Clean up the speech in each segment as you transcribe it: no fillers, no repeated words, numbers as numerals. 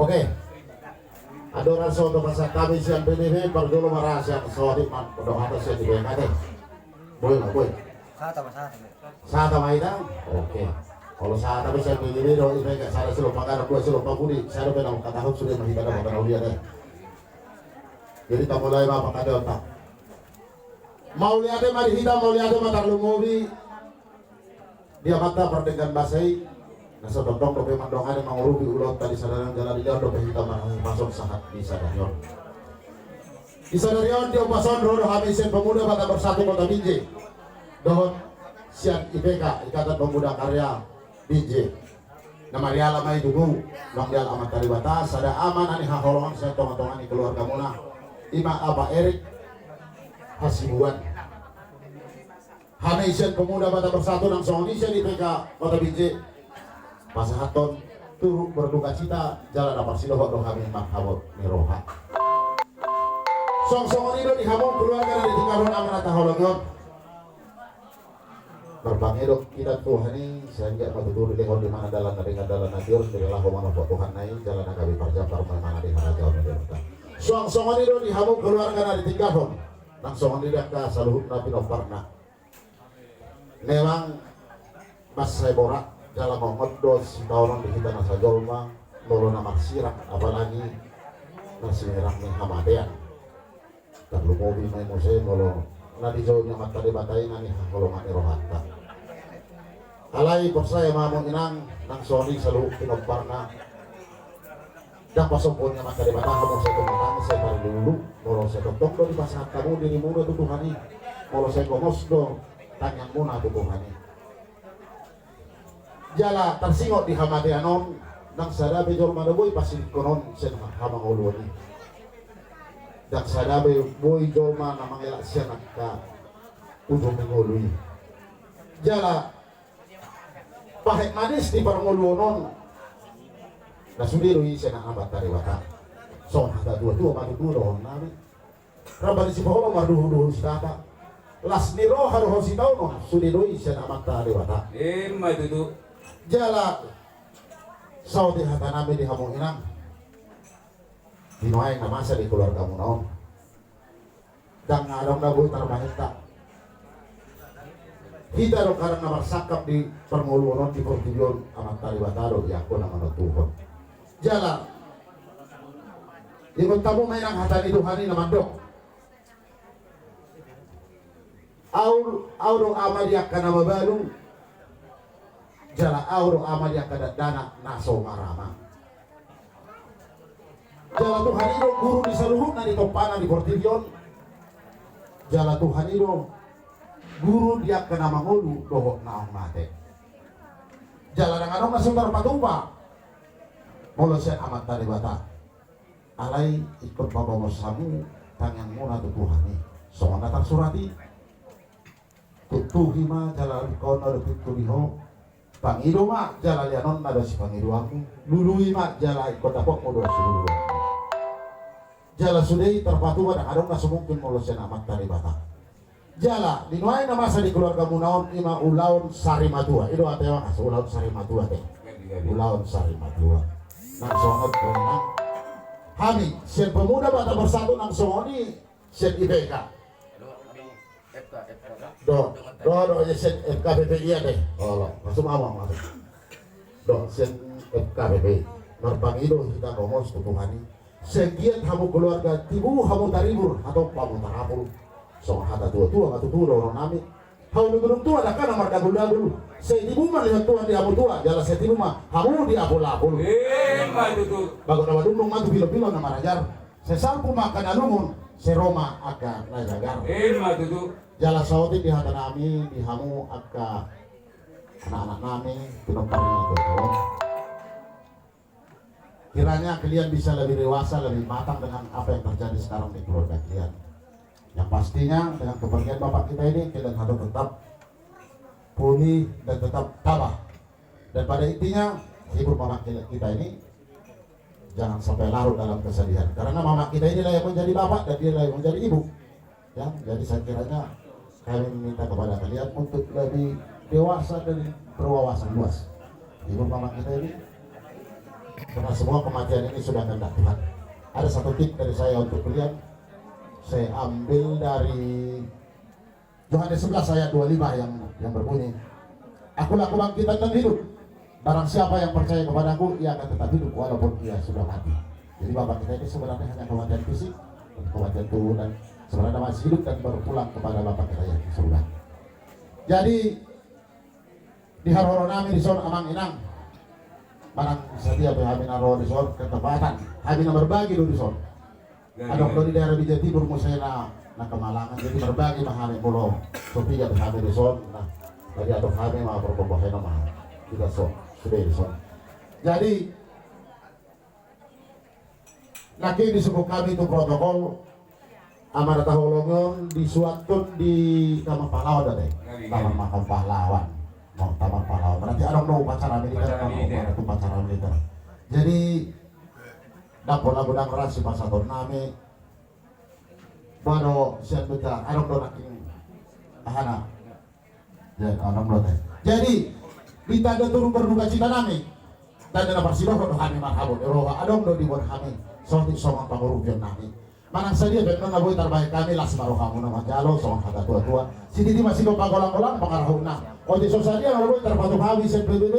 Oke. Adoran soto pasal kami siang PDB perjolo maras yang sodik man doa atas yang dibengkate. Boy. Sata maida. Oke. Kalau sata bisa PDB do ini enggak salah selo pagar dua selo pabudi. Saya penang kata hok sudah mahita dalam kanal dia deh. Jadi tak mulai apa kada otak. Mau lihat mari hitam mau lihat mata lumobi. Dia mata perdengan basai. Nasa totong dope mandongan yang mengurupi ulot tadi sadaran jalan dia dope hitam masuk sangat di sadarion. Di sadarion dia pason rodo habisen pemuda kata bersatu kota Binjai. Dohon sian IPK Ikatan Pemuda Karya Binjai. Nama dia lama itu long dia amat dari batas ada aman ani haholongan saya tongan-tongan di keluarga muna. Ima apa Erik Hasibuan. Habisen pemuda kata bersatu nang songisya IPK Kota Binjai. Pasahaton turut berduka cita jalan dapat sidohok doh kami makhabot miroha. Song-songon itu dihamon keluarga dari tingkaron amanat hologon. Berbangedok kita Tuhan ini sehingga matutur di lehon di mana dalam nadiur dari lahu mana Tuhan naik jalan agawi parjapar mana di mana jauh menderita. Song-songon itu dihamon keluarga dari tingkaron. Langsung didakka saluhut nabi noparna. Memang mas saya borak dalam mengodos tahun di kita nasa jolma mulu nama sirak apalagi nasi merah nih hamadean terlalu mobil main musik mulu nadi jauhnya mata di batai nani kalau mani rohata alai persaya mamu inang nang soni selalu pinopparna dan pasopolnya mata di batai kamu saya kematang saya taruh dulu mulu saya tonton di pasar kamu dirimu itu Tuhani mulu saya komos do tanyangmu na Tuhani jala tersingok di hamadeanon nang sadabe jol madaboy pasti konon sen hamang uluni dak sadabe boy jol mana mangelak sian ka ujung mengului jala pahek manis di parngulunon na sudirui sen abat tariwata son hada dua madu duro nami rabani si poholo madu sitata las niro haru hositauno sudirui sen abat tariwata itu jala saudi hata nami di hamung inang dinuain na masa di keluarga mu naon dan ngadong na buhi tarmahita kita ro karang na marsakap di perngulunon di portilyon amat talibataro di ako na manutuhon jala di tamu mainang hata ni Tuhani na mandok auro amaliak ka na mabalong jala auro amalia kada dana naso marama jala Tuhan itu guru di seluruh nani topana di portilyon jala Tuhan itu guru dia kena mangulu dohok naong mate jala nanganong nasundar patumpa molo saya amat dari bata alai ikut babamos samu tangyang muna tu Tuhani soal datang surati tutuhima jala kono tutuliho Pangido mak jala lianon nada si pangido aku lului mak jala ikut dapok mau doa seluruh jala sudai terpatu pada adong nggak semungkin mau losen amat dari bata jala dinuai nama masa di keluarga munaon ima ulaun sari matua itu atewa nggak ulaun sari matua teh ulaun sari matua nang songot berenang Hami sen pemuda bata bersatu nang songoni sen IPK do ya sen FKBP iya deh oh langsung awang masuk do sen FKBP marpangido kita ngomong Tuhani sekian hamu keluarga tibu hamu taribur atau pamu tarapul so hata tua atau tua orang nami hamu gunung tua ada kan amar dagul saya tibu mah lihat Tuhan di hamu tua jala saya tibu mah hamu di apul-apul bagus nama dundung mantu bilo-bilo nama rajar saya sampu makan alungun seroma akan rajagar jala sauti di hata nami di hamu akka anak-anak nami pinopari nagotong kiranya kalian bisa lebih dewasa lebih matang dengan apa yang terjadi sekarang di keluarga kalian yang pastinya dengan kepergian bapak kita ini kalian harus tetap pulih dan tetap tabah dan pada intinya hibur mama kita ini jangan sampai larut dalam kesedihan karena mama kita ini lah yang menjadi bapak dan dia lah yang menjadi ibu ya jadi saya kiranya kami meminta kepada kalian untuk lebih dewasa dan berwawasan luas. Ibu mama kita ini karena semua kematian ini sudah kehendak Tuhan. Ada satu tip dari saya untuk kalian, saya ambil dari Yohanes 11 ayat 25 yang berbunyi, akulah kebangkitan dan hidup, barang siapa yang percaya kepadaku ia akan tetap hidup walaupun ia sudah mati. Jadi Bapak kita ini sebenarnya hanya kematian fisik, kematian tubuh, dan sebenarnya masih hidup dan berpulang kepada Bapak kita yang di surga. Jadi di haroro nami di son amang inang barang setiap kami naro di son ketepatan kami berbagi di son ada di daerah Bijak Timur musena na Kemalangan, jadi berbagi mahami pulau Sofia kami di son. Nah jadi atau kami mau berkompohen nama kita son sudah di son. Jadi lagi disebut kami itu protokol amanah tahulungun disuatkan di Taman Pahlawan deh, Taman Makam Pahlawan. Mau Taman Pahlawan, berarti ada upacara militer, ada upacara militer. Jadi dapur lagu dan ras pas satu nami, baru siap kita, ada naking ahana, jadi orang teh. Jadi kita ada turun berduka cita nami, dan dalam persidah kalau kami marhabun, eroha ada di buat kami, soalnya sama pengurupian nami. Manang sadia benar naboy terbaik kami las baru kamu nama jalo sama kata tua-tua. Si Didi masih lupa golang-golang pengarahuna. Oh di sadia naboy terpatu kami sen PBB,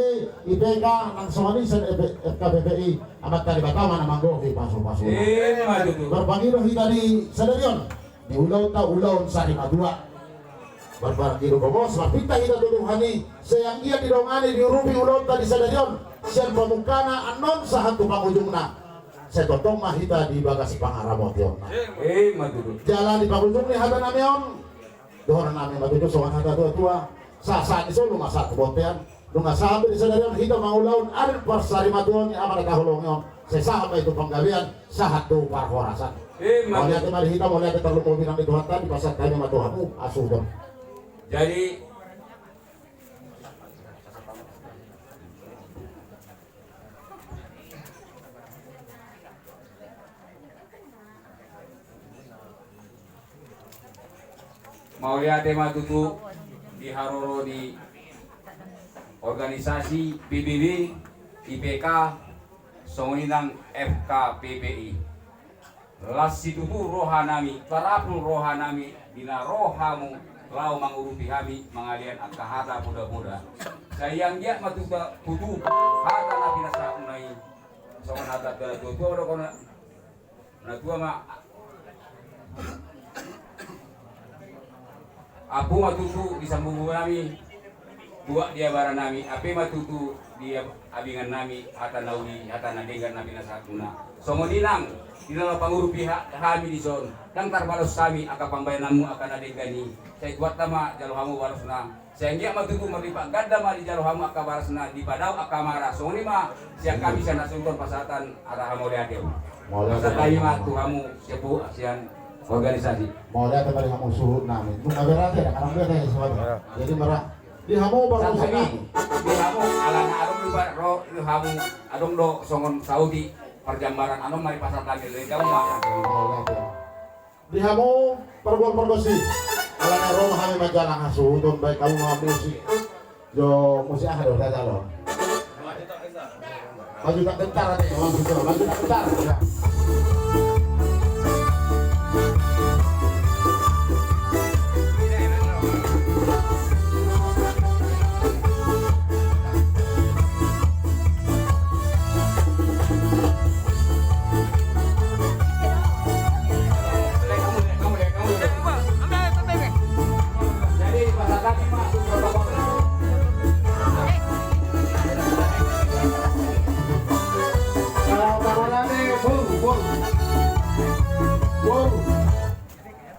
IPK, nang somani sen FKBPI. Amat tadi batama nama gohi pasu-pasu. Berbagi dohi tadi sadarion. Di ulau sari madua. Berbagi do bos, mapita kita tuduhani. Sayang ia didongani di rubi ulau tadi sadarion. Sian pamukana anon sahatu pangujungna. Saya totong mahita di bagasi pangaramot yon. Jalan di pangujung nih hata namion. Dohon nami matuju soal hata tua-tua. Saat itu lu masak kebotean. Lu nggak sampai di sadarian hita maulaun ada persari matuan yang amat kahulong yon. Saya sampai itu penggalian sahat tuh parhorasan. Mau lihat mari hita mau lihat terlalu mau bilang di Tuhan di pasar kami matuhamu asuh dong. Jadi mau lihat tema tutu di haroro di organisasi PBB, IPK, songinang FKPPI. Las situtu rohanami, parapun rohanami, dina rohamu lau mangurupi kami mengalian akahata muda-muda. Sayang dia matuta tutu hata na binasa unai. Songan hata dala tutu ora kona na tua ma apu matutu disambung nami dua dia barang nami ape matutu dia abingan nami hata nauli hata nadengan nami nasakuna songodinang dinala panguru pihak kami di zon dan tarbalos kami aka pambayanamu akan adengani saya buat nama jalohamu warasna sehingga matutu meripak gada ma di jalohamu aka warasna di padau aka marah songoni ma siang kami sana sunton pasatan arahamu leadeu masa kami ma tuhamu sepu asian organisasi. Mau lihat kembali kamu suhu nami. Bunga berarti ada karena dia kayak sesuatu. Jadi merah. Di hamu baru sini. Di hamu alana adong lupa ro di hamu adong do songon Saudi perjambaran adong mari pasar lagi dari kamu mah. Di hamu pergol-pergosi. Alana ro kami majalah asuh don baik kamu ngambil sih. Jo mesti ada udah calon. Maju tak gentar ada maju tak gentar.